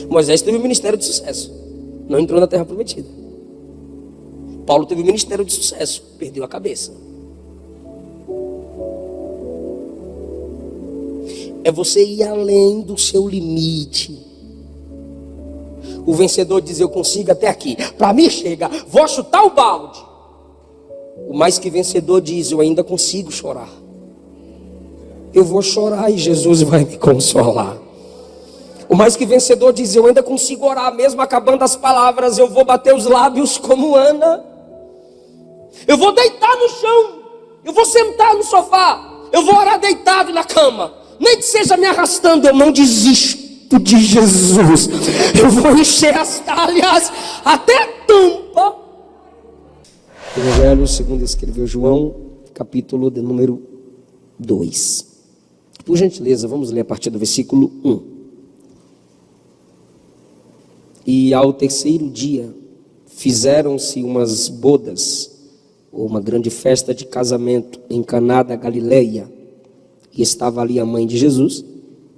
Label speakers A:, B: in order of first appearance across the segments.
A: Moisés teve um ministério de sucesso, não entrou na terra prometida. Paulo teve um ministério de sucesso, perdeu a cabeça. É você ir além do seu limite. O vencedor diz: eu consigo até aqui, para mim chega, vou chutar o balde. O mais que vencedor diz: eu ainda consigo chorar. Eu vou chorar e Jesus vai me consolar. O mais que vencedor diz: eu ainda consigo orar, mesmo acabando as palavras, eu vou bater os lábios como Ana. Eu vou deitar no chão, eu vou sentar no sofá, eu vou orar deitado na cama, nem que seja me arrastando, eu não desisto de Jesus. Eu vou encher as talhas até a tampa. Evangelho segundo escreveu João, capítulo de número 2. Por gentileza, vamos ler a partir do versículo 1. E ao terceiro dia fizeram-se umas bodas, ou uma grande festa de casamento em Caná da Galileia, e estava ali a mãe de Jesus,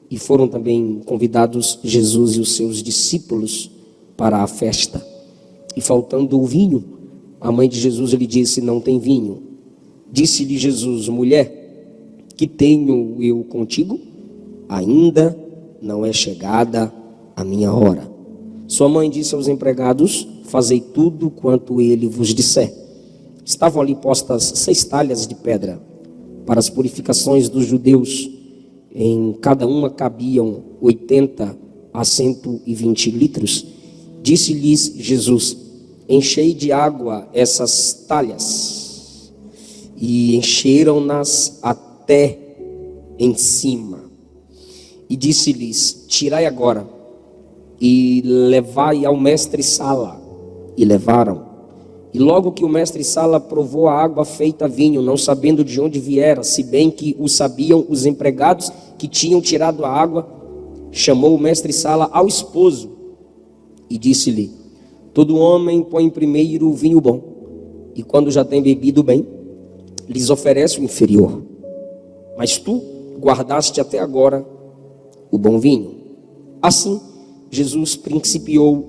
A: e foram também convidados Jesus e os seus discípulos para a festa. E faltando o vinho, a mãe de Jesus lhe disse: não tem vinho. Disse-lhe Jesus: mulher, que tenho eu contigo? Ainda não é chegada a minha hora. Sua mãe disse aos empregados: fazei tudo quanto ele vos disser. Estavam ali postas 6 talhas de pedra para as purificações dos judeus. Em cada uma cabiam 80 a 120 litros. Disse-lhes Jesus: enchei de água essas talhas. E encheram-nas até em cima. E disse-lhes: tirai agora e levai ao mestre-sala. E levaram. E logo que o mestre-sala provou a água feita vinho, não sabendo de onde viera, se bem que o sabiam os empregados que tinham tirado a água, chamou o mestre-sala ao esposo e disse-lhe: todo homem põe primeiro o vinho bom, e quando já tem bebido bem, lhes oferece o inferior. Mas tu guardaste até agora o bom vinho. Assim, Jesus principiou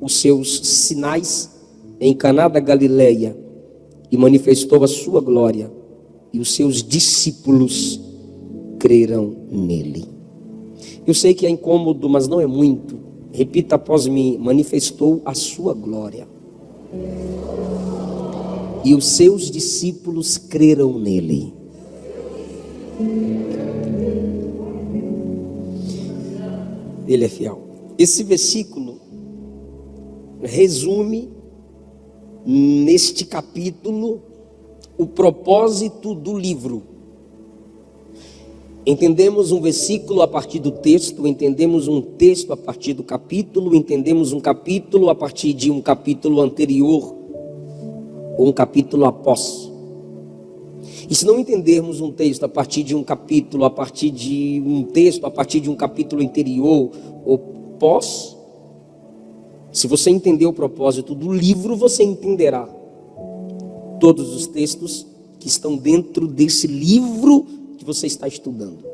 A: os seus sinais em Caná da Galileia e manifestou a sua glória, e os seus discípulos creram nele. Eu sei que é incômodo, mas não é muito. Repita após mim: manifestou a sua glória, e os seus discípulos creram nele. Ele é fiel. Esse versículo resume neste capítulo o propósito do livro. Entendemos um versículo a partir do texto, entendemos um texto a partir do capítulo, entendemos um capítulo a partir de um capítulo anterior ou um capítulo após. E se não entendermos um texto a partir de um capítulo, a partir de um texto, a partir de um capítulo anterior ou pós, se você entender o propósito do livro, você entenderá todos os textos que estão dentro desse livro que você está estudando.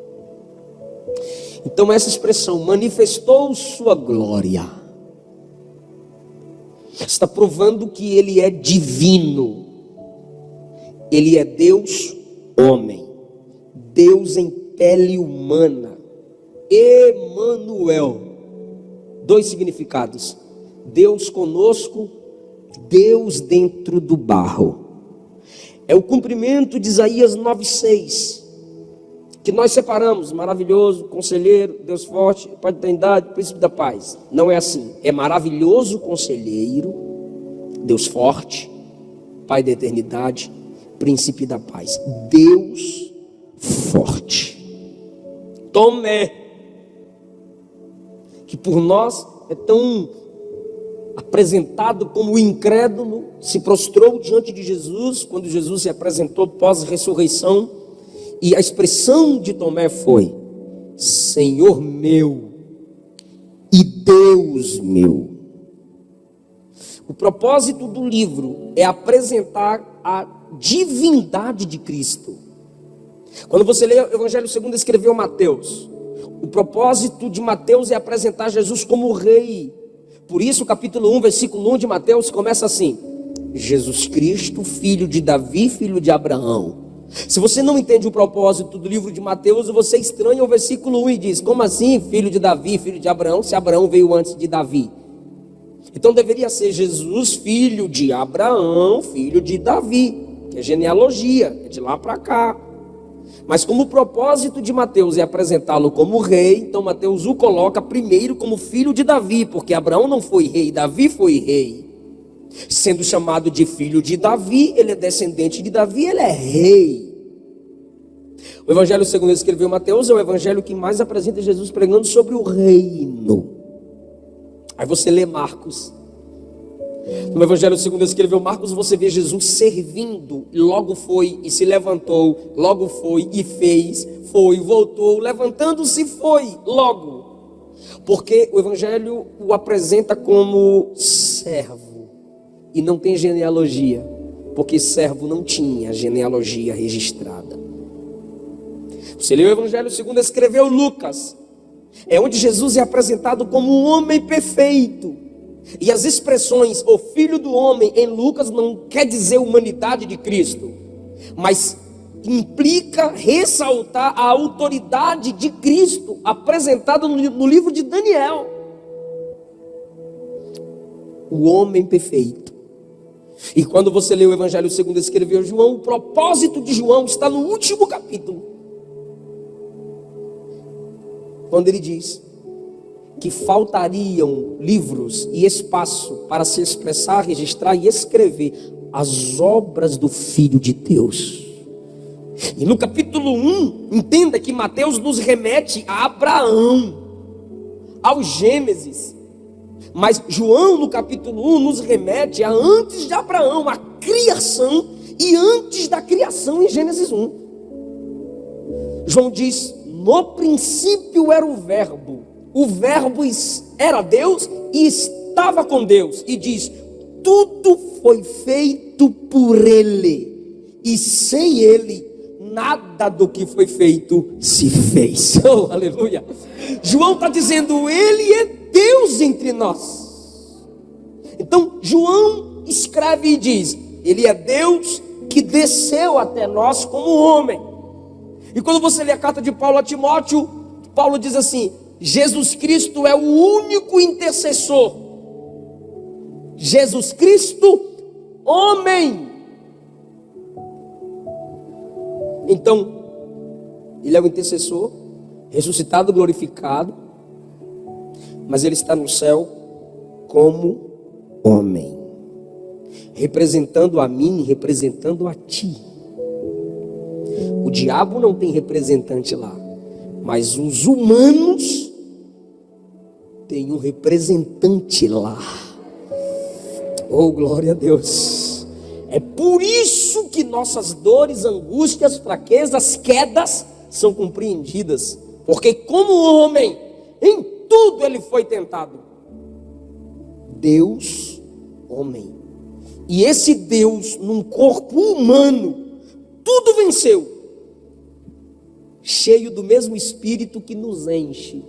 A: Então essa expressão, manifestou sua glória, está provando que ele é divino. Ele é Deus homem, Deus em pele humana, Emanuel. 2 significados: Deus conosco, Deus dentro do barro. É o cumprimento de Isaías 9:6, que nós separamos: maravilhoso, conselheiro, Deus forte, Pai da eternidade, príncipe da paz. Não é assim. É maravilhoso conselheiro, Deus forte, Pai da eternidade, príncipe da paz. Deus forte. Tomé, que por nós é tão apresentado como incrédulo, se prostrou diante de Jesus quando Jesus se apresentou pós-ressurreição, e a expressão de Tomé foi: Senhor meu e Deus meu. O propósito do livro é apresentar a divindade de Cristo. Quando você lê o Evangelho segundo escreveu Mateus, o propósito de Mateus é apresentar Jesus como rei. Por isso, capítulo 1, versículo 1 de Mateus começa assim: Jesus Cristo, filho de Davi, filho de Abraão. Se você não entende o propósito do livro de Mateus, você estranha o versículo 1 e diz: como assim, filho de Davi, filho de Abraão, se Abraão veio antes de Davi? Então deveria ser Jesus, filho de Abraão, filho de Davi, que é genealogia, é de lá para cá. Mas como o propósito de Mateus é apresentá-lo como rei, então Mateus o coloca primeiro como filho de Davi, porque Abraão não foi rei, Davi foi rei. Sendo chamado de filho de Davi, ele é descendente de Davi, ele é rei. O evangelho segundo escreveu Mateus é o evangelho que mais apresenta Jesus pregando sobre o reino. Aí você lê Marcos. No evangelho segundo escreveu Marcos, você vê Jesus servindo, e logo foi e se levantou, logo foi e fez, foi, voltou, levantando-se foi, logo. Porque o evangelho o apresenta como servo. E não tem genealogia, porque servo não tinha genealogia registrada. Você lê o evangelho segundo escreveu Lucas, é onde Jesus é apresentado como um homem perfeito. E as expressões o filho do homem em Lucas não quer dizer humanidade de Cristo, mas implica ressaltar a autoridade de Cristo apresentada no livro de Daniel. O homem perfeito. E quando você lê o evangelho segundo escreveu João, o propósito de João está no último capítulo, quando ele diz que faltariam livros e espaço para se expressar, registrar e escrever as obras do Filho de Deus. E no capítulo 1, entenda que Mateus nos remete a Abraão, ao Gênesis. Mas João no capítulo 1 nos remete a antes de Abraão, a criação, e antes da criação em Gênesis 1. João diz: no princípio era o verbo era Deus e estava com Deus. E diz: tudo foi feito por ele, e sem ele nada do que foi feito se fez. Oh, aleluia. João está dizendo: ele é Deus entre nós. Então João escreve e diz: ele é Deus que desceu até nós como homem. E quando você lê a carta de Paulo a Timóteo, Paulo diz assim: Jesus Cristo é o único intercessor. Jesus Cristo, homem. Então, ele é o intercessor, ressuscitado, glorificado, mas ele está no céu como homem, representando a mim, representando a ti. O diabo não tem representante lá, mas os humanos têm um representante lá. Oh, glória a Deus. É por isso que nossas dores, angústias, fraquezas, quedas são compreendidas, porque como homem, em tudo ele foi tentado. Deus, homem. E esse Deus, num corpo humano, tudo venceu, cheio do mesmo Espírito que nos enche.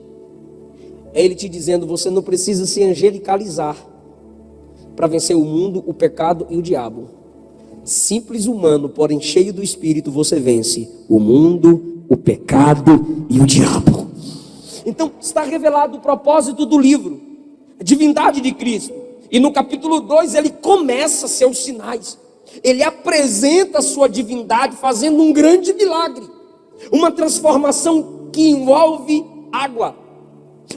A: É ele te dizendo: você não precisa se angelicalizar para vencer o mundo, o pecado e o diabo. Simples humano, porém cheio do Espírito, você vence o mundo, o pecado e o diabo. Então está revelado o propósito do livro, a divindade de Cristo. E no capítulo 2 ele começa seus sinais. Ele apresenta a sua divindade fazendo um grande milagre, uma transformação que envolve água,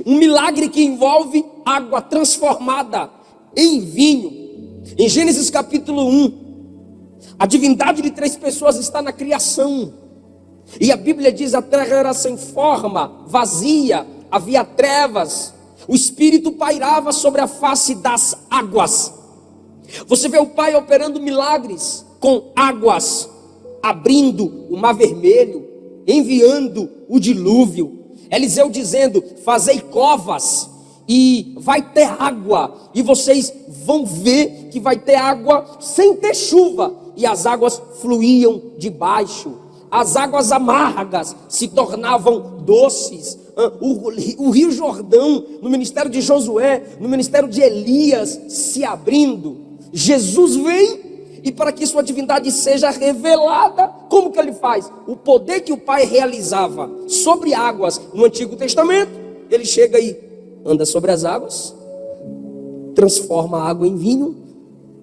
A: um milagre que envolve água transformada em vinho. Em Gênesis capítulo 1, a divindade de 3 pessoas está na criação. E a Bíblia diz: a terra era sem forma, vazia, havia trevas, o Espírito pairava sobre a face das águas. Você vê o Pai operando milagres com águas, abrindo o mar vermelho, enviando o dilúvio. Eliseu dizendo: fazei covas e vai ter água, e vocês vão ver que vai ter água sem ter chuva. E as águas fluíam de baixo, as águas amargas se tornavam doces, o Rio Jordão, no ministério de Josué, no ministério de Elias se abrindo. Jesus vem e para que sua divindade seja revelada, como que ele faz? O poder que o Pai realizava sobre águas no Antigo Testamento, ele chega e anda sobre as águas, transforma a água em vinho.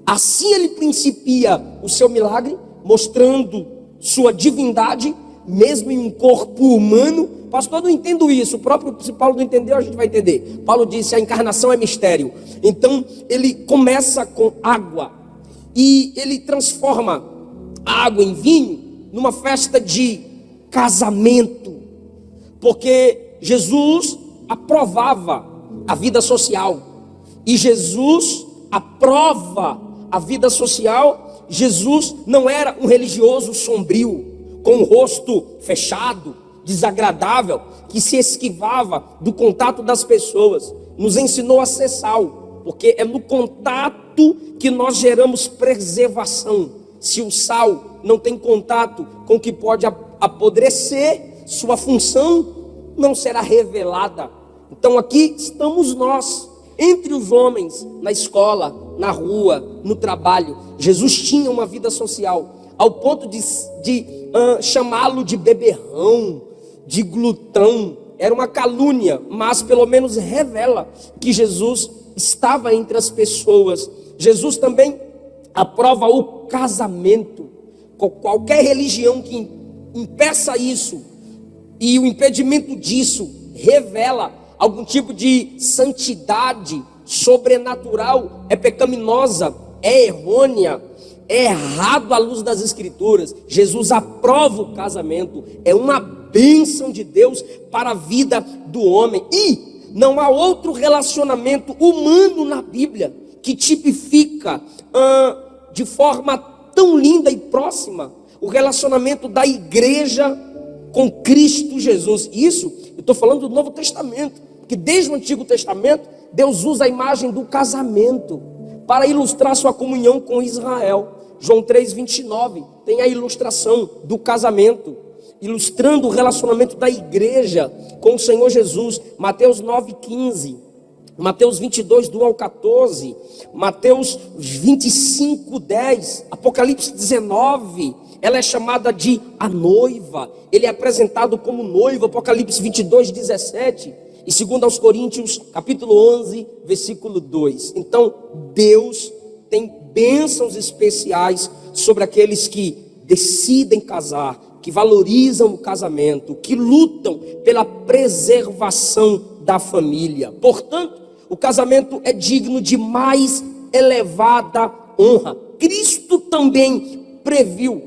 A: Assim ele principia o seu milagre, mostrando sua divindade, mesmo em um corpo humano. Pastor, não entendo isso. O próprio, se Paulo não entendeu, a gente vai entender. Paulo disse: a encarnação é mistério. Então ele começa com água e ele transforma a água em vinho numa festa de casamento, porque Jesus aprovava a vida social e Jesus aprova a vida social. Jesus não era um religioso sombrio, com o rosto fechado, desagradável, que se esquivava do contato das pessoas. Nos ensinou a ser sal, porque é no contato que nós geramos preservação. Se o sal não tem contato com o que pode apodrecer, sua função não será revelada. Então aqui estamos nós, entre os homens, na escola, na rua, no trabalho. Jesus tinha uma vida social, ao ponto de chamá-lo de beberrão, de glutão. Era uma calúnia, mas pelo menos revela que Jesus estava entre as pessoas. Jesus também aprova o casamento. Qualquer religião que impeça isso, e o impedimento disso revela algum tipo de santidade sobrenatural, é pecaminosa, é errônea, é errado à luz das Escrituras. Jesus aprova o casamento, é uma bênção de Deus para a vida do homem. E não há outro relacionamento humano na Bíblia que tipifica de forma tão linda e próxima o relacionamento da igreja com Cristo Jesus. Isso, eu estou falando do Novo Testamento, porque desde o Antigo Testamento Deus usa a imagem do casamento para ilustrar sua comunhão com Israel. João 3:29 tem a ilustração do casamento, ilustrando o relacionamento da igreja com o Senhor Jesus. Mateus 9:15, Mateus 22, do 1 ao 14, Mateus 25:10, Apocalipse 19, ela é chamada de a noiva, ele é apresentado como noivo, Apocalipse 22:17, e 2 aos Coríntios, capítulo 11, versículo 2. Então, Deus tem bênçãos especiais sobre aqueles que decidem casar, que valorizam o casamento, que lutam pela preservação da família. Portanto, o casamento é digno de mais elevada honra. Cristo também previu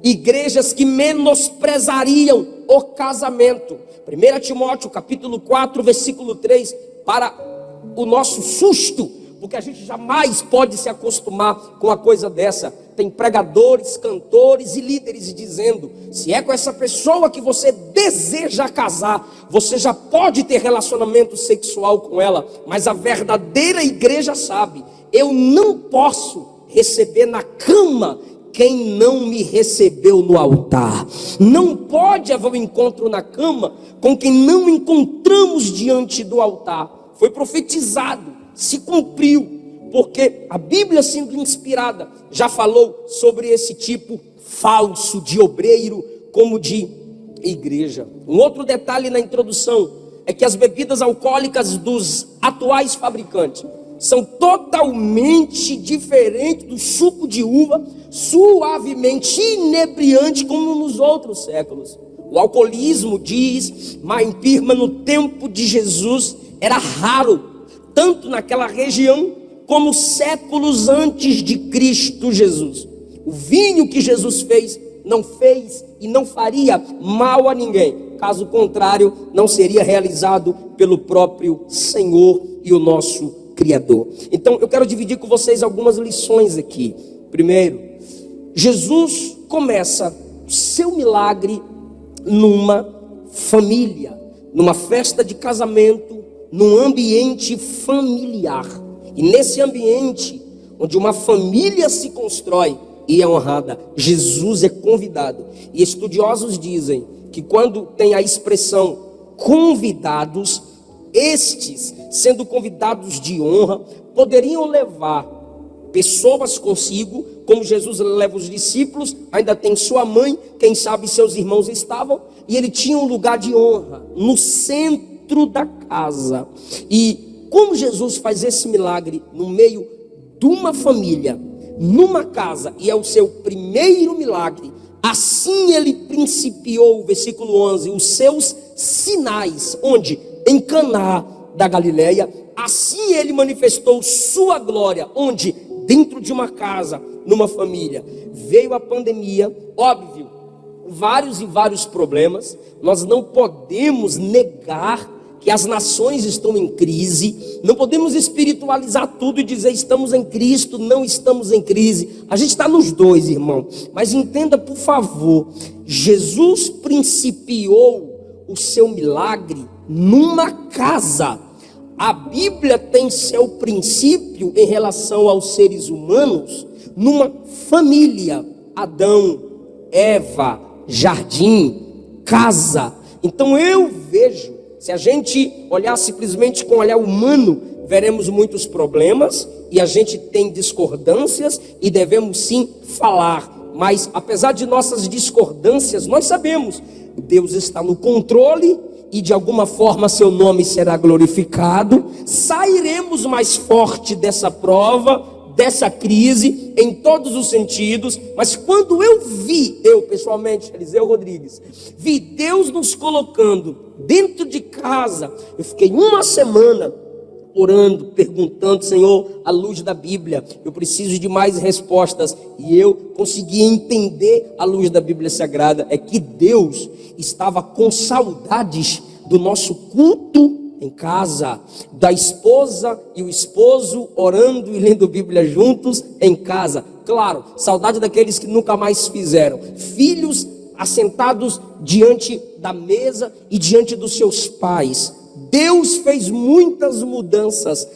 A: igrejas que menosprezariam o casamento. 1 Timóteo capítulo 4, versículo 3, para o nosso susto, porque a gente jamais pode se acostumar com uma coisa dessa. Tem pregadores, cantores e líderes dizendo: se é com essa pessoa que você deseja casar, você já pode ter relacionamento sexual com ela. Mas a verdadeira igreja sabe: eu não posso receber na cama quem não me recebeu no altar. Não pode haver um encontro na cama com quem não encontramos diante do altar. Foi profetizado, se cumpriu, porque a Bíblia, sendo inspirada, já falou sobre esse tipo falso de obreiro como de igreja. Um outro detalhe na introdução é que as bebidas alcoólicas dos atuais fabricantes são totalmente diferentes do suco de uva, suavemente inebriante como nos outros séculos. O alcoolismo, diz Mein Pirma, no tempo de Jesus era raro, tanto naquela região como séculos antes de Cristo Jesus. O vinho que Jesus fez, não fez e não faria mal a ninguém. Caso contrário, não seria realizado pelo próprio Senhor e o nosso Criador. Então eu quero dividir com vocês algumas lições aqui. Primeiro, Jesus começa o seu milagre numa família, numa festa de casamento, num ambiente familiar. E nesse ambiente, onde uma família se constrói e é honrada, Jesus é convidado. E estudiosos dizem que quando tem a expressão convidados. Estes, sendo convidados de honra, poderiam levar pessoas consigo, como Jesus leva os discípulos, ainda tem sua mãe, quem sabe seus irmãos estavam, e ele tinha um lugar de honra no centro da casa. E como Jesus faz esse milagre no meio de uma família, numa casa, e é o seu primeiro milagre, assim ele principiou, versículo 11, os seus sinais, onde? Em Caná da Galileia. Assim ele manifestou sua glória, onde? Dentro de uma casa, numa família. Veio a pandemia, óbvio, vários problemas. Nós não podemos negar que as nações estão em crise. Não podemos espiritualizar tudo e dizer estamos em Cristo, não estamos em crise. A gente está nos dois, irmão. Mas entenda, por favor, Jesus principiou o seu milagre numa casa. A Bíblia tem seu princípio em relação aos seres humanos numa família. Adão, Eva, jardim, casa. Então eu vejo, se a gente olhar simplesmente com o olhar humano, veremos muitos problemas e a gente tem discordâncias e devemos sim falar. Mas apesar de nossas discordâncias, nós sabemos, Deus está no controle e de alguma forma seu nome será glorificado. Sairemos mais forte dessa prova, dessa crise, em todos os sentidos. Mas quando eu pessoalmente, Eliseu Rodrigues, vi Deus nos colocando dentro de casa, eu fiquei uma semana orando, perguntando, Senhor, à luz da Bíblia, eu preciso de mais respostas. E eu consegui entender à luz da Bíblia Sagrada, é que Deus estava com saudades do nosso culto em casa, da esposa e o esposo orando e lendo Bíblia juntos em casa. Claro, saudade daqueles que nunca mais fizeram. Filhos assentados diante da mesa e diante dos seus pais. Deus fez muitas mudanças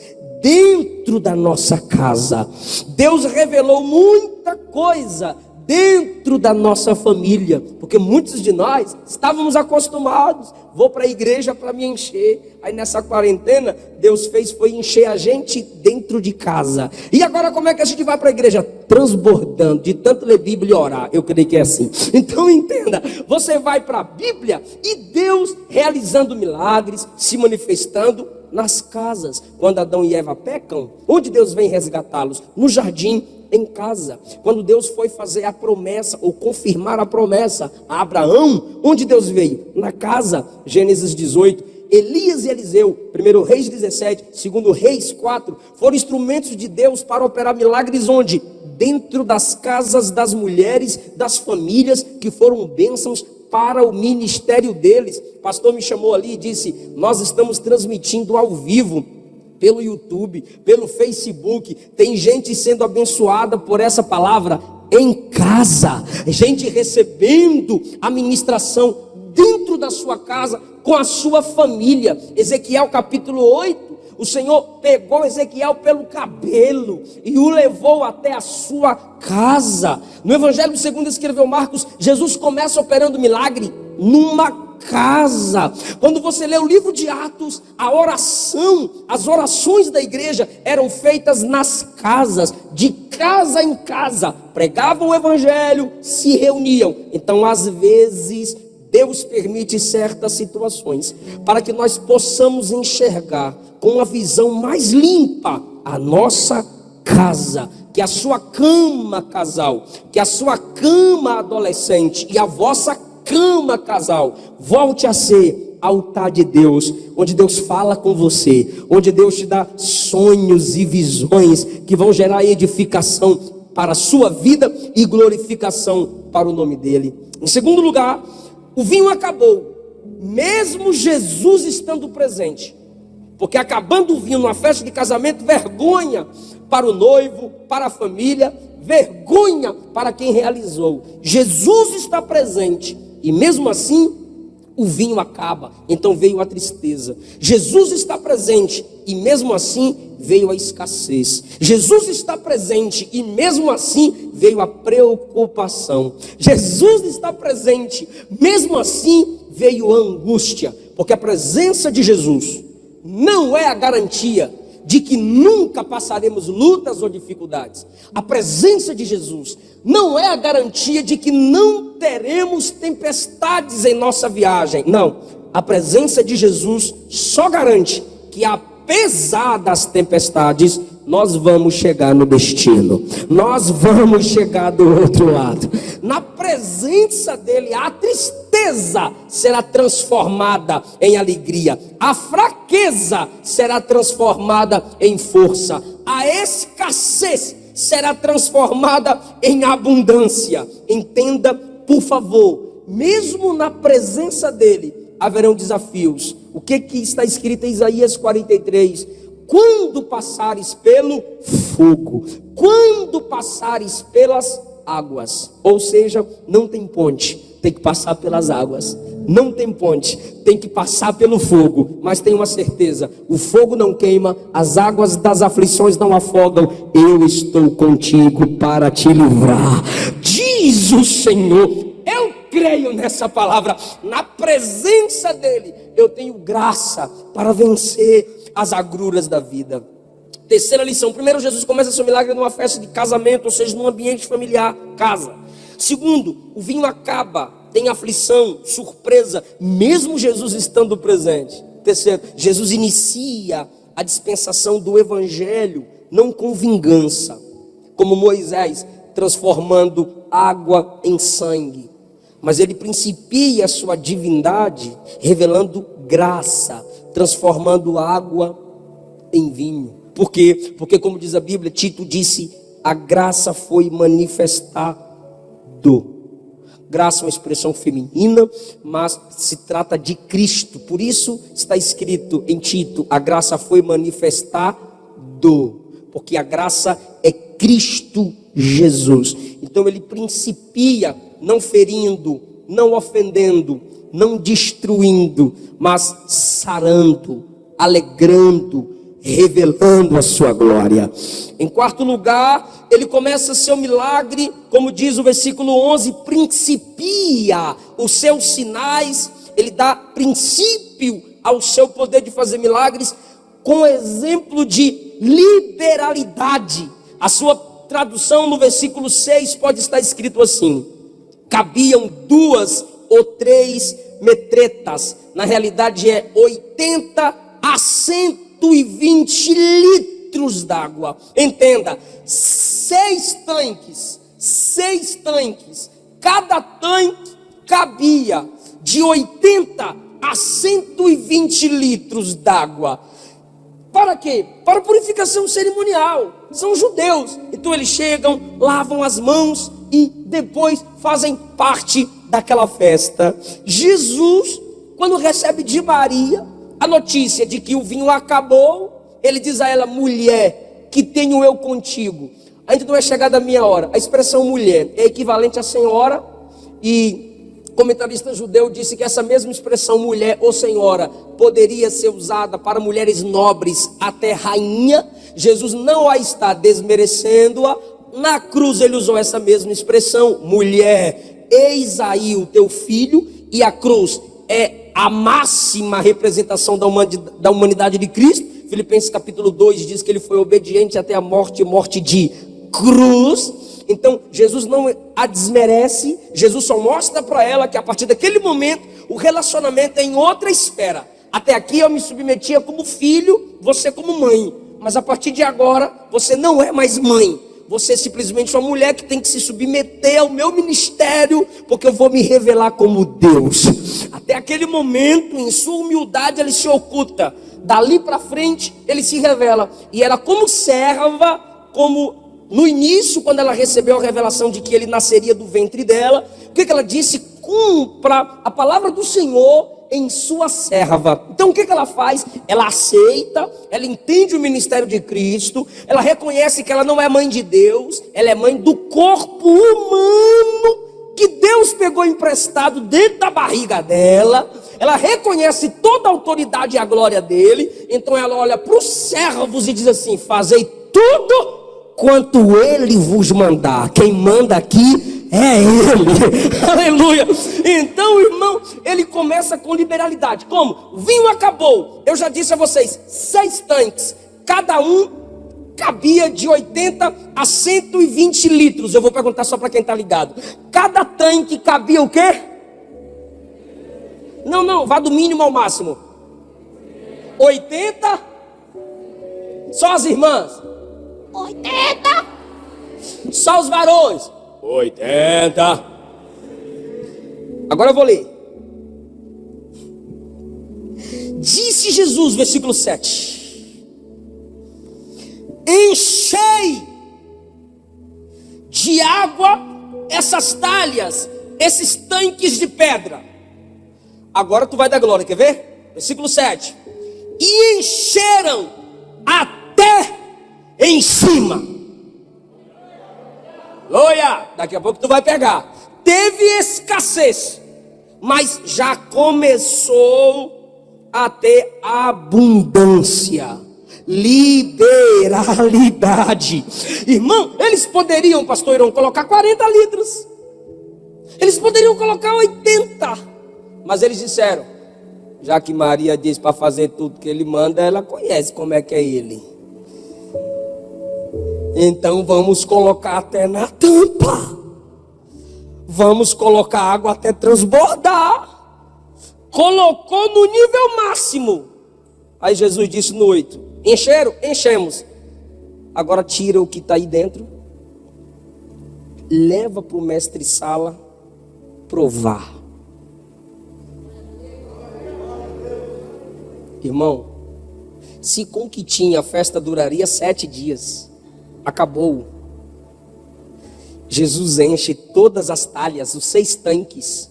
A: dentro da nossa casa. Deus revelou muita coisa dentro da nossa família, porque muitos de nós estávamos acostumados, vou para a igreja para me encher. Aí nessa quarentena, Deus foi encher a gente dentro de casa. E agora como é que a gente vai para a igreja? Transbordando, de tanto ler Bíblia e orar. Eu creio que é assim. Então entenda, você vai para a Bíblia e Deus realizando milagres, se manifestando nas casas. Quando Adão e Eva pecam, onde Deus vem resgatá-los? No jardim, em casa. Quando Deus foi fazer a promessa, ou confirmar a promessa a Abraão, onde Deus veio? Na casa. Gênesis 18. Elias e Eliseu, 1 Reis 17, 2 Reis 4, foram instrumentos de Deus para operar milagres onde? Dentro das casas das mulheres, das famílias que foram bênçãos para o ministério deles. O pastor me chamou ali e disse, nós estamos transmitindo ao vivo, pelo YouTube, pelo Facebook, tem gente sendo abençoada por essa palavra em casa, gente recebendo a ministração dentro da sua casa, com a sua família. Ezequiel capítulo 8, o Senhor pegou Ezequiel pelo cabelo e o levou até a sua casa. No Evangelho segundo escreveu Marcos, Jesus começa operando milagre numa casa. Quando você lê o livro de Atos, a oração, as orações da igreja eram feitas nas casas, de casa em casa, pregavam o evangelho, se reuniam. Então às vezes Deus permite certas situações para que nós possamos enxergar com uma visão mais limpa a nossa casa, que a sua cama casal, que a sua cama adolescente e a vossa cama casal volte a ser altar de Deus, onde Deus fala com você, onde Deus te dá sonhos e visões que vão gerar edificação para a sua vida e glorificação para o nome dele. Em segundo lugar, o vinho acabou, mesmo Jesus estando presente, porque acabando o vinho numa festa de casamento, vergonha para o noivo, para a família, vergonha para quem realizou. Jesus está presente e mesmo assim o vinho acaba, então veio a tristeza. Jesus está presente e mesmo assim veio a escassez. Jesus está presente e mesmo assim veio a preocupação. Jesus está presente, mesmo assim veio a angústia, Porque a presença de Jesus não é a garantia de que nunca passaremos lutas ou dificuldades. A presença de Jesus não é a garantia de que não teremos tempestades em nossa viagem. Não, a presença de Jesus só garante que apesar das tempestades, nós vamos chegar no destino. Nós vamos chegar do outro lado. Na presença dele, a tristeza será transformada em alegria. A fraqueza será transformada em força. A escassez será transformada em abundância. Entenda, por favor, mesmo na presença dele, haverão desafios. O que está escrito em Isaías 43? Quando passares pelo fogo, quando passares pelas águas, ou seja, não tem ponte, tem que passar pelas águas. Não tem ponte, tem que passar pelo fogo. Mas tem uma certeza: o fogo não queima, as águas das aflições não afogam. Eu estou contigo para te livrar, diz o Senhor. Eu creio nessa palavra. Na presença dele eu tenho graça para vencer as agruras da vida. Terceira lição: primeiro, Jesus começa seu milagre numa festa de casamento, ou seja, num ambiente familiar, casa. Segundo, o vinho acaba, tem aflição, surpresa, mesmo Jesus estando presente. Terceiro, Jesus inicia a dispensação do evangelho, não com vingança, como Moisés, transformando água em sangue, mas ele principia a sua divindade, revelando graça, transformando água em vinho. Por quê? Porque, como diz a Bíblia, Tito disse: a graça foi manifestado. Graça é uma expressão feminina, mas se trata de Cristo. Por isso está escrito em Tito: a graça foi manifestado, porque a graça é Cristo Jesus. Então ele principia não ferindo, não ofendendo, não destruindo, mas sarando, alegrando, revelando a sua glória. Em quarto lugar, ele começa seu milagre, como diz o versículo 11, principia os seus sinais, ele dá princípio ao seu poder de fazer milagres, com exemplo de liberalidade. A sua tradução no versículo 6 pode estar escrito assim: cabiam 2 ou 3 metretas, na realidade é 80 a 120 litros d'água. Entenda, 6 tanques, cada tanque cabia de 80 a 120 litros d'água. Para quê? Para purificação cerimonial. São judeus, então eles chegam, lavam as mãos e depois fazem parte daquela festa. Jesus, quando recebe de Maria a notícia de que o vinho acabou, ele diz a ela: mulher, que tenho eu contigo? Ainda não é chegada a minha hora. A expressão mulher é equivalente a senhora, e comentarista judeu disse que essa mesma expressão mulher ou senhora poderia ser usada para mulheres nobres, até rainha. Jesus não a está desmerecendo-a. Na cruz ele usou essa mesma expressão: mulher, eis aí o teu filho. E a cruz é a máxima representação da humanidade de Cristo. Filipenses capítulo 2 diz que ele foi obediente até a morte, morte de cruz. Então Jesus não a desmerece, Jesus só mostra para ela que a partir daquele momento o relacionamento é em outra esfera. Até aqui eu me submetia como filho, você como mãe, mas a partir de agora você não é mais mãe. Você é simplesmente uma mulher que tem que se submeter ao meu ministério, porque eu vou me revelar como Deus. Até aquele momento, em sua humildade, ele se oculta. Dali para frente, ele se revela. E era como serva, como no início, quando ela recebeu a revelação de que ele nasceria do ventre dela. O que ela disse? Cumpra a palavra do Senhor em sua serva. Então o que ela faz? Ela aceita, ela entende o ministério de Cristo, ela reconhece que ela não é mãe de Deus, ela é mãe do corpo humano que Deus pegou emprestado dentro da barriga dela. Ela reconhece toda a autoridade e a glória dele. Então ela olha para os servos e diz assim: fazei tudo quanto ele vos mandar. Quem manda aqui é Ele. Aleluia. Então, irmão, ele começa com liberalidade. Como? O vinho acabou. Eu já disse a vocês, 6 tanques. Cada um cabia de 80 a 120 litros. Eu vou perguntar só para quem está ligado. Cada tanque cabia o quê? Não, vá do mínimo ao máximo. 80? Só as irmãs? 80? Só os varões? 80. Agora eu vou ler. Disse Jesus, versículo 7: enchei de água essas talhas, esses tanques de pedra. Agora tu vai dar glória, quer ver? Versículo 7: e encheram até em cima. Aleluia! Daqui a pouco tu vai pegar. Teve escassez, mas já começou a ter abundância, liberalidade. Irmão, eles poderiam, pastor Irão, colocar 40 litros. Eles poderiam colocar 80. Mas eles disseram, já que Maria diz para fazer tudo que ele manda, ela conhece como é que é ele. Então vamos colocar até na tampa. Vamos colocar água até transbordar. Colocou no nível máximo. Aí Jesus disse no 8: encheram? Enchemos. Agora tira o que está aí dentro. Leva para o mestre-sala provar. Irmão, se com o que tinha a festa duraria 7 dias, acabou. Jesus enche todas as talhas, os 6 tanques,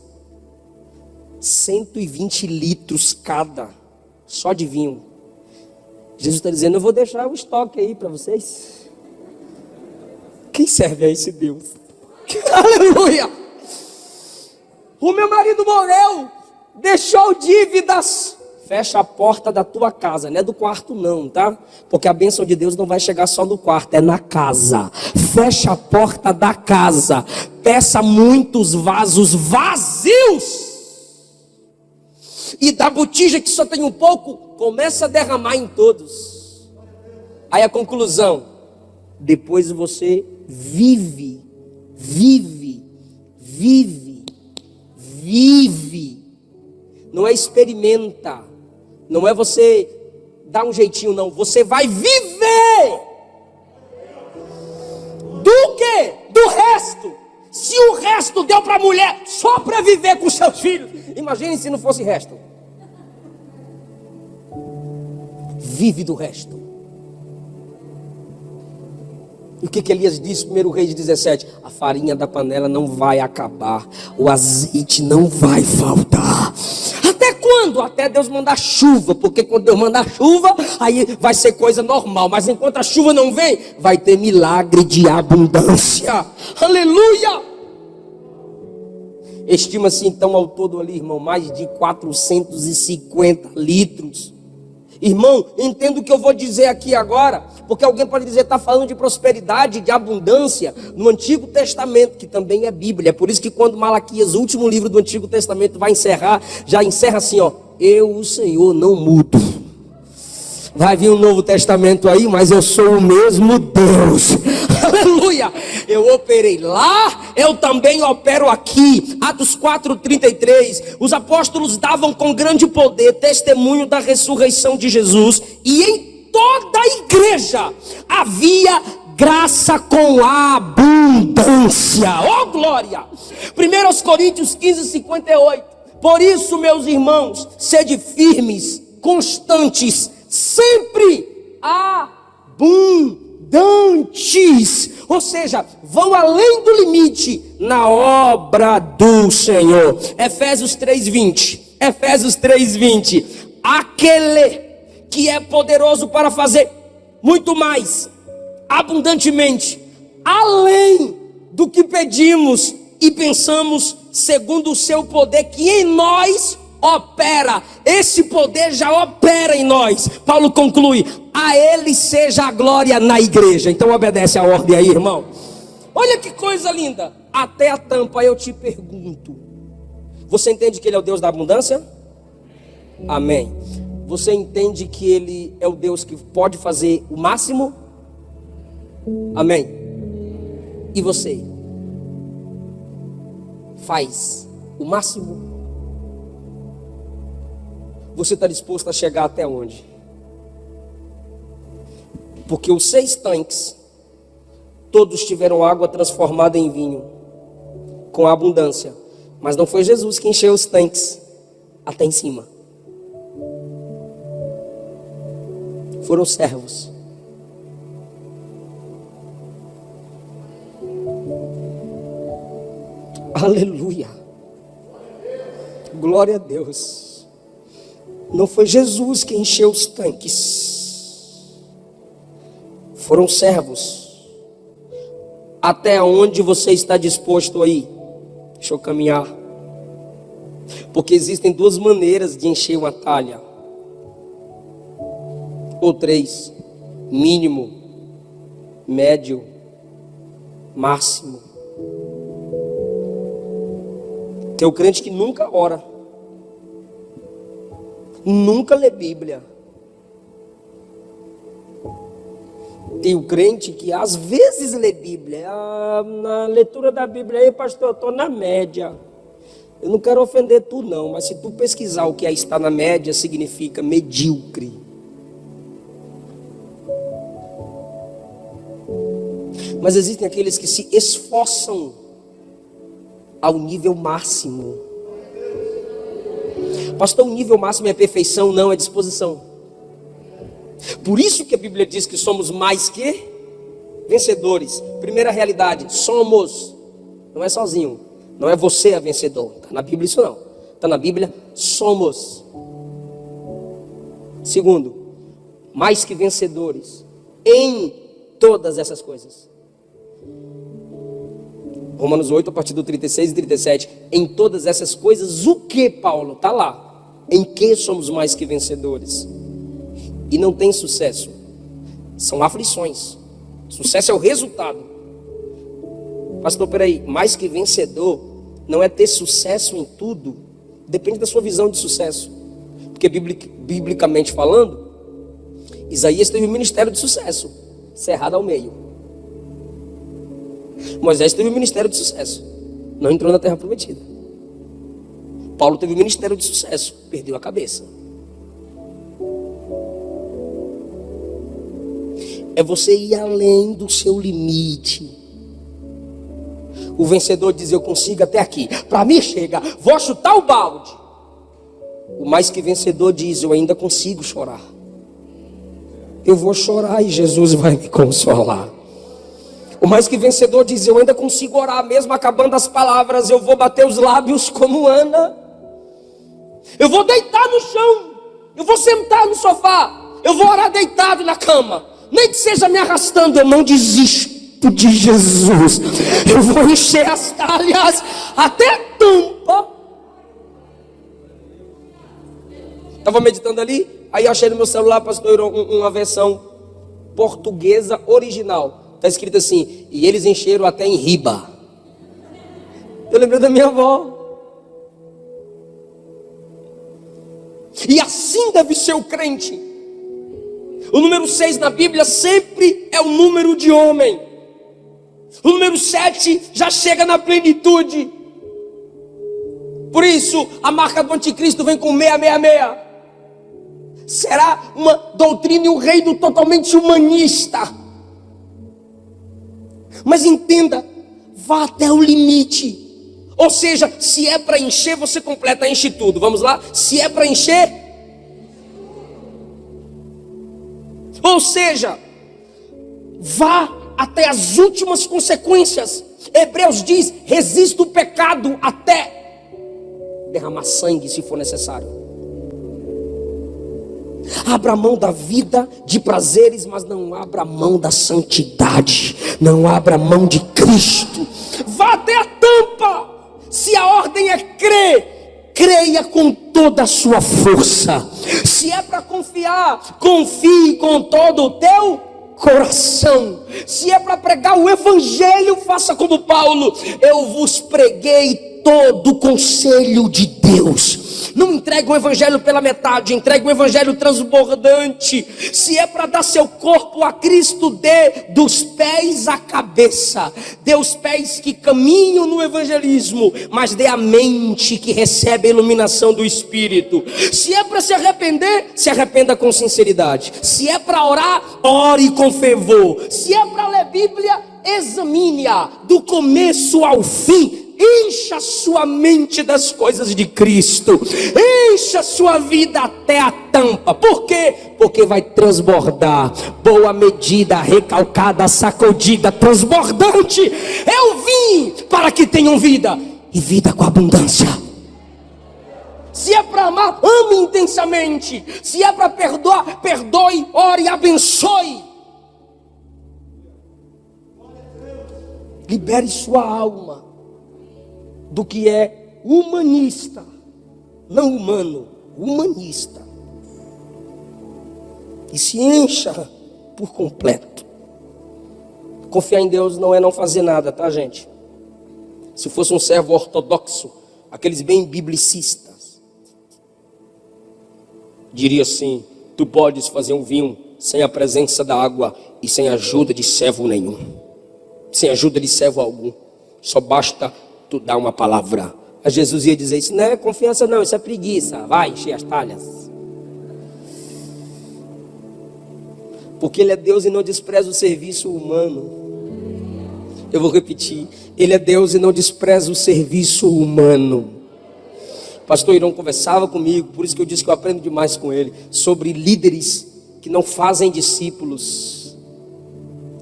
A: 120 litros cada, só de vinho. Jesus está dizendo, eu vou deixar o estoque aí para vocês. Quem serve a esse Deus? Aleluia! O meu marido morreu, deixou dívidas. Fecha a porta da tua casa, não é do quarto não, tá? Porque a bênção de Deus não vai chegar só no quarto, é na casa. Fecha a porta da casa. Peça muitos vasos vazios. E da botija que só tem um pouco, começa a derramar em todos. Aí a conclusão, depois você vive. Não é experimenta. Não é você dar um jeitinho, não. Você vai viver. Do quê? Do resto. Se o resto deu para a mulher só para viver com seus filhos, imagine se não fosse resto. Vive do resto. E o que Elias disse, 1 Reis 17? A farinha da panela não vai acabar. O azeite não vai faltar. Até quando? Até Deus mandar chuva. Porque quando Deus mandar chuva, aí vai ser coisa normal. Mas enquanto a chuva não vem, vai ter milagre de abundância. Aleluia! Estima-se então ao todo ali, irmão, mais de 450 litros. Irmão, entenda o que eu vou dizer aqui agora, porque alguém pode dizer, está falando de prosperidade, de abundância, no Antigo Testamento, que também é Bíblia. É por isso que quando Malaquias, o último livro do Antigo Testamento, vai encerrar, já encerra assim, ó, eu, o Senhor, não mudo. Vai vir um Novo Testamento aí, mas eu sou o mesmo Deus. Aleluia! Eu operei lá, eu também opero aqui. Atos 4:33. Os apóstolos davam com grande poder testemunho da ressurreição de Jesus. E em toda a igreja havia graça com abundância. Oh glória! 1 Coríntios 15:58. Por isso, meus irmãos, sede firmes, constantes, sempre abundantes, ou seja, vão além do limite na obra do Senhor. Efésios 3:20. Aquele que é poderoso para fazer muito mais, abundantemente, além do que pedimos e pensamos, segundo o seu poder que em nós opera. Esse poder já opera em nós. Paulo conclui, a ele seja a glória na igreja. Então obedece a ordem aí, irmão. Olha que coisa linda. até a tampa. Eu te pergunto, você entende que Ele é o Deus da abundância? Amém. Você entende que Ele é o Deus que pode fazer o máximo? Amém. E você faz o máximo? Você está disposto a chegar até onde? Porque os 6 tanques, todos tiveram água transformada em vinho, com abundância. Mas não foi Jesus que encheu os tanques até em cima. Foram servos. Aleluia. Glória a Deus. Não foi Jesus que encheu os tanques. Foram servos. Até onde você está disposto a ir? Deixa eu caminhar. Porque existem 2 maneiras de encher uma talha. Ou 3. Mínimo, médio, máximo. Tem o crente que nunca ora, nunca lê Bíblia. Tem o crente que às vezes lê Bíblia. Na leitura da Bíblia aí, pastor, eu estou na média. Eu não quero ofender tu não, mas se tu pesquisar o que é estar na média, significa medíocre. Mas existem aqueles que se esforçam ao nível máximo. Pastor, o nível máximo é perfeição? Não, é disposição. Por isso que a Bíblia diz que somos mais que vencedores. Primeira realidade, somos. Não é sozinho. Não é você a vencedor. Está na Bíblia isso não. Está na Bíblia, somos. Segundo, mais que vencedores em todas essas coisas. Romanos 8, a partir do 36 e 37. Em todas essas coisas, o que, Paulo? Está lá. Em que somos mais que vencedores? E não tem sucesso. São aflições. Sucesso é o resultado. Pastor, peraí. Mais que vencedor não é ter sucesso em tudo. Depende da sua visão de sucesso. Porque biblicamente falando, Isaías teve um ministério de sucesso, cerrado ao meio. Moisés teve um ministério de sucesso, não entrou na terra prometida. Paulo teve um ministério de sucesso, perdeu a cabeça. É você ir além do seu limite. O vencedor diz: eu consigo até aqui, para mim chega, vou chutar o balde. O mais que vencedor diz: eu ainda consigo chorar. Eu vou chorar e Jesus vai me consolar. O mais que vencedor diz: eu ainda consigo orar, mesmo acabando as palavras. Eu vou bater os lábios como Ana. Eu vou deitar no chão. Eu vou sentar no sofá. Eu vou orar deitado na cama. Nem que seja me arrastando, eu não desisto de Jesus. Eu vou encher as talhas até a tampa. Estava meditando ali, aí eu achei no meu celular, pastor, uma versão portuguesa original. Está escrito assim: e eles encheram até em riba. Eu lembrei da minha avó. E assim deve ser o crente. O número 6 na Bíblia sempre é o número de homem. O número 7 já chega na plenitude. Por isso, a marca do anticristo vem com 666. Será uma doutrina e um reino totalmente humanista. Mas entenda, vá até o limite. Ou seja, se é para encher, você completa, enche tudo. Vamos lá? Se é para encher, ou seja, vá até as últimas consequências. Hebreus diz: resista o pecado até derramar sangue se for necessário. Abra mão da vida de prazeres, mas não abra mão da santidade. Não abra mão de Cristo. Vá até a tampa. Se a ordem é crer, creia com toda a sua força. Se é para confiar, confie com todo o teu coração. Se é para pregar o evangelho, faça como Paulo: eu vos preguei todo o conselho de Deus. Não entregue o evangelho pela metade, entregue o evangelho transbordante. Se é para dar seu corpo a Cristo, dê dos pés à cabeça. Dê os pés que caminham no evangelismo, mas dê a mente que recebe a iluminação do Espírito. Se é para se arrepender, se arrependa com sinceridade. Se é para orar, ore com fervor. Se é para ler Bíblia, examine-a do começo ao fim. Encha sua mente das coisas de Cristo. Encha sua vida até a tampa. Por quê? Porque vai transbordar. Boa medida, recalcada, sacudida, transbordante. Eu vim para que tenham vida, e vida com abundância. Se é para amar, ame intensamente. Se é para perdoar, perdoe, ore e abençoe. Libere sua alma do que é humanista, não humano, humanista, e se encha por completo. Confiar em Deus não é não fazer nada, tá, gente? Se fosse um servo ortodoxo, aqueles bem biblicistas, diria assim: tu podes fazer um vinho sem a presença da água e sem a ajuda de servo nenhum, sem ajuda de servo algum, só basta tu dá uma palavra. A Jesus ia dizer: isso não é confiança não, isso é preguiça. Vai encher as talhas. Porque Ele é Deus e não despreza o serviço humano. Eu vou repetir: Ele é Deus e não despreza o serviço humano. Pastor Irão conversava comigo, por isso que eu disse que eu aprendo demais com ele, sobre líderes que não fazem discípulos.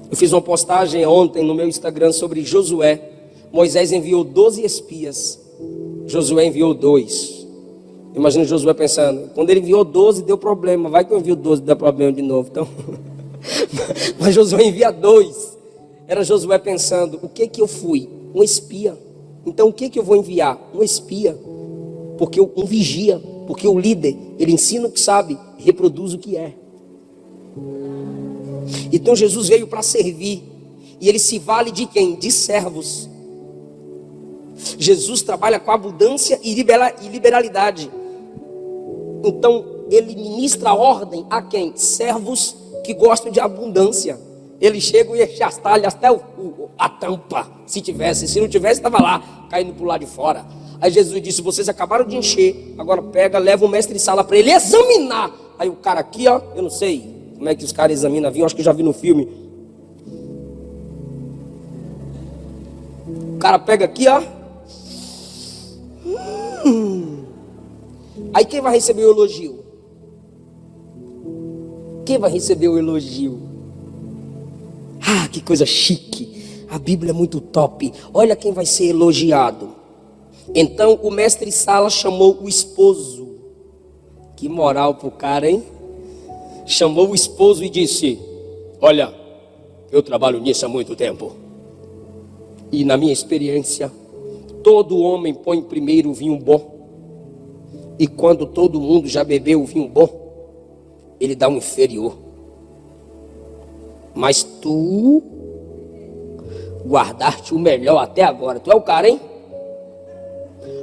A: Eu fiz uma postagem ontem no meu Instagram sobre Josué. Moisés enviou 12 espias, Josué enviou 2. Imagina Josué pensando: quando ele enviou 12 deu problema, vai que eu envio 12 dá problema de novo. Então, mas Josué envia 2. Era Josué pensando: o que eu fui? Um espia. Então o que eu vou enviar? Um espia. Porque um vigia, porque o líder, ele ensina o que sabe, reproduz o que é. Então Jesus veio para servir, e ele se vale de quem? De servos. Jesus trabalha com abundância e liberalidade. Então ele ministra ordem a quem? Servos que gostam de abundância. Ele chega e enche as talhas até a tampa. Se tivesse, se não tivesse, estava lá, caindo para o lado de fora. Aí Jesus disse: vocês acabaram de encher, agora pega, leva o mestre sala para ele examinar. Aí o cara aqui, ó, eu não sei como é que os caras examinam vinho, acho que eu já vi no filme. O cara pega aqui, ó. Aí quem vai receber o elogio? Quem vai receber o elogio? Ah, que coisa chique. A Bíblia é muito top. Olha quem vai ser elogiado. Então o mestre Sala chamou o esposo. Que moral pro cara, hein? Chamou o esposo e disse: olha, eu trabalho nisso há muito tempo, e na minha experiência, todo homem põe primeiro o vinho bom, e quando todo mundo já bebeu o vinho bom, ele dá um inferior. Mas tu guardaste o melhor até agora. Tu é o cara, hein?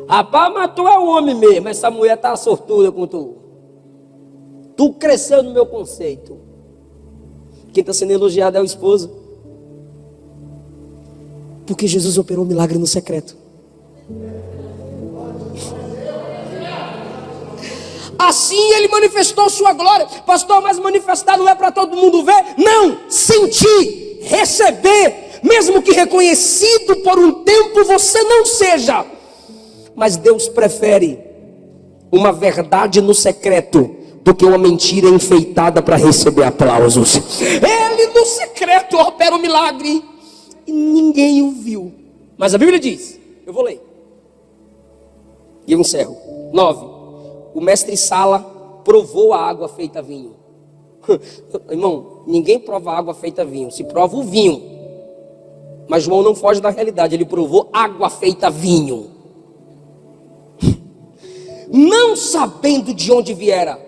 A: Rapaz, mas tu é o homem mesmo. Essa mulher tá sortuda com tu. Tu cresceu no meu conceito. Quem está sendo elogiado é o esposo. Porque Jesus operou um milagre no secreto. Assim ele manifestou sua glória. Pastor, mas manifestar não é para todo mundo ver? Não, sentir, receber, mesmo que reconhecido por um tempo você não seja. Mas Deus prefere uma verdade no secreto do que uma mentira enfeitada para receber aplausos. Ele no secreto opera o milagre e ninguém o viu. Mas a Bíblia diz, eu vou ler e eu encerro. 9. O mestre Sala provou a água feita vinho. Irmão, ninguém prova a água feita vinho, se prova o vinho. Mas João não foge da realidade, ele provou água feita vinho. Não sabendo de onde viera.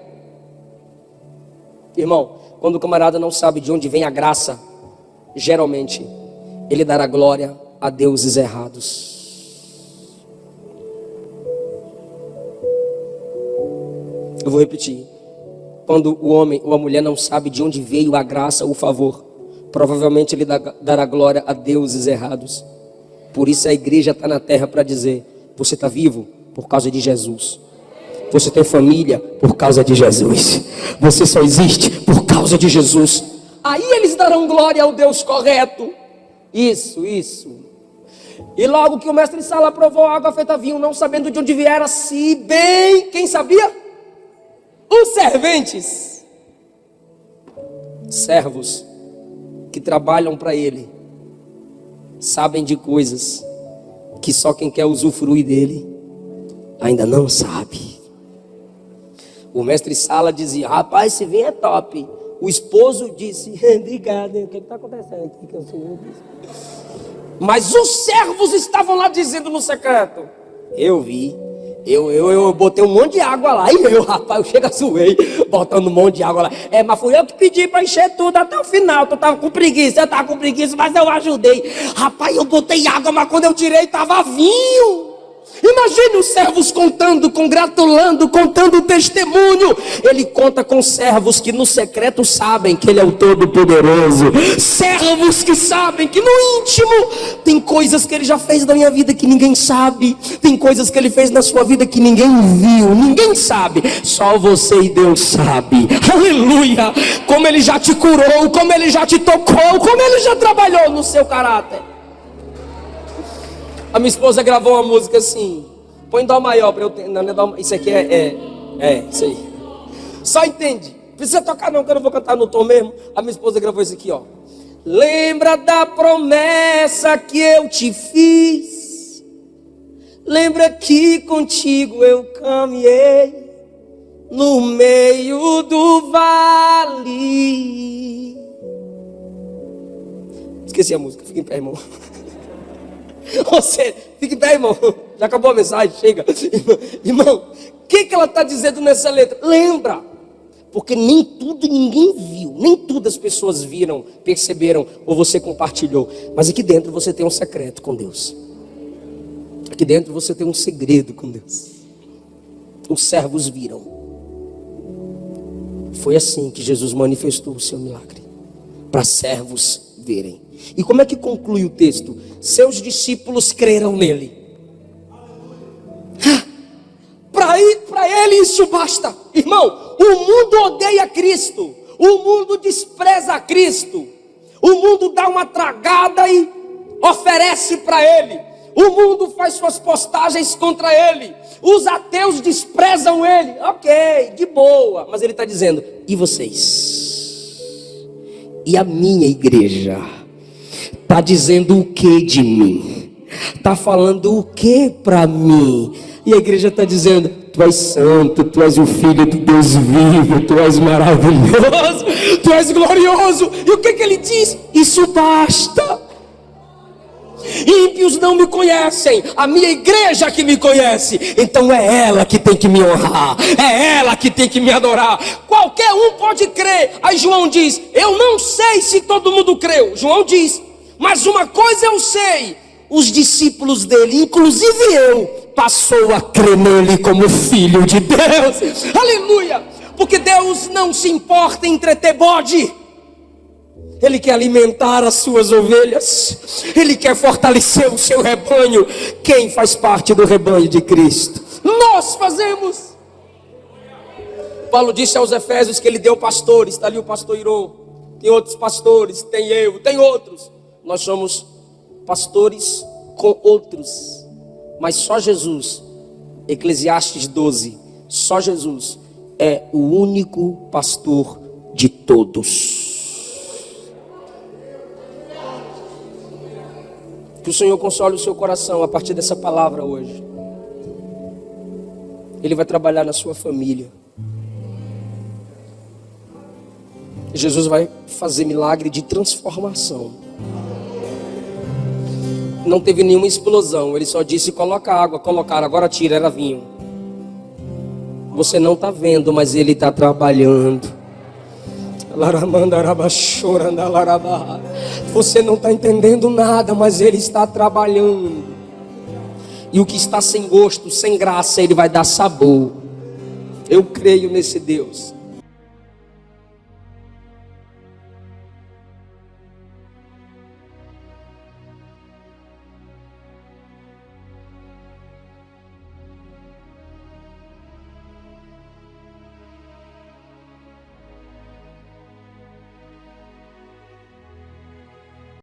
A: Irmão, Quando o camarada não sabe de onde vem a graça, geralmente ele dará glória a deuses errados. Eu vou repetir. Quando o homem ou a mulher não sabe de onde veio a graça ou o favor, provavelmente ele dará glória a deuses errados. Por isso a igreja está na terra para dizer: você está vivo por causa de Jesus. Você tem família por causa de Jesus. Você só existe por causa de Jesus. Aí eles darão glória ao Deus correto. Isso. E logo que o mestre Sala provou a água feita vinho, não sabendo de onde viera, se bem, quem sabia? Os serventes. Servos que trabalham para ele sabem de coisas que só quem quer usufruir dele ainda não sabe. O mestre Sala dizia: rapaz, esse vinho é top. O esposo disse: obrigado, o que está acontecendo aqui? Que eu sou... Mas os servos estavam lá dizendo no secreto: eu vi, eu botei um monte de água lá. E rapaz, eu chego a suei, botando um monte de água lá. Mas fui eu que pedi para encher tudo até o final. Tu tava com preguiça, eu tava com preguiça, mas eu ajudei. Rapaz, eu botei água, mas quando eu tirei, tava vinho. Imagine os servos contando, congratulando, contando o testemunho. Ele conta com servos que no secreto sabem que ele é o Todo-Poderoso. Servos que sabem que no íntimo tem coisas que ele já fez na minha vida que ninguém sabe. Tem coisas que ele fez na sua vida que ninguém viu, ninguém sabe. Só você e Deus sabe. Aleluia! Como ele já te curou, como ele já te tocou, como ele já trabalhou no seu caráter. A minha esposa gravou uma música assim. Põe dó maior para eu ter. Não, não é isso aqui isso aí. Só entende. Precisa tocar não, que eu não vou cantar no tom mesmo. A minha esposa gravou isso aqui, ó. Lembra da promessa que eu te fiz. Lembra que contigo eu caminhei no meio do vale. Esqueci a música, fica em pé, irmão. Você, fique em pé, irmão. Já acabou a mensagem, chega. Irmão, o que ela está dizendo nessa letra? Lembra. Porque nem tudo ninguém viu. Nem tudo as pessoas viram, perceberam ou você compartilhou. Mas aqui dentro você tem um secreto com Deus. Aqui dentro você tem um segredo com Deus. Os servos viram. Foi assim que Jesus manifestou o seu milagre. Para servos verem. E como é que conclui o texto? Seus discípulos creram nele. Para ele isso basta. Irmão, o mundo odeia Cristo. O mundo despreza Cristo. O mundo dá uma tragada e oferece para ele. O mundo faz suas postagens contra ele. Os ateus desprezam ele. Ok, de boa. Mas ele está dizendo: e vocês? E a minha igreja? Está dizendo o que de mim? Está falando o que para mim? E a igreja está dizendo: tu és santo, tu és o filho do Deus vivo, tu és maravilhoso, tu és glorioso. E o que ele diz? Isso basta. Ímpios não me conhecem, a minha igreja que me conhece. Então é ela que tem que me honrar, é ela que tem que me adorar. Qualquer um pode crer. Aí João diz: eu não sei se todo mundo creu. João diz: mas uma coisa eu sei, os discípulos dele, inclusive eu, passou a crer nele como filho de Deus. Aleluia! Porque Deus não se importa em entreter bode. Ele quer alimentar as suas ovelhas. Ele quer fortalecer o seu rebanho. Quem faz parte do rebanho de Cristo? Nós fazemos. Paulo disse aos Efésios que ele deu pastores. Está ali o pastor Iron. Tem outros pastores, tem eu, tem outros. Nós somos pastores com outros. Mas só Jesus, Eclesiastes 12, só Jesus é o único pastor de todos. Que o Senhor console o seu coração a partir dessa palavra hoje. Ele vai trabalhar na sua família. Jesus vai fazer milagre de transformação. Não teve nenhuma explosão. Ele só disse: coloca água, colocaram, agora tira, era vinho. Você não está vendo, mas ele está trabalhando. Você não está entendendo nada, mas Ele está trabalhando. E o que está sem gosto, sem graça, Ele vai dar sabor. Eu creio nesse Deus.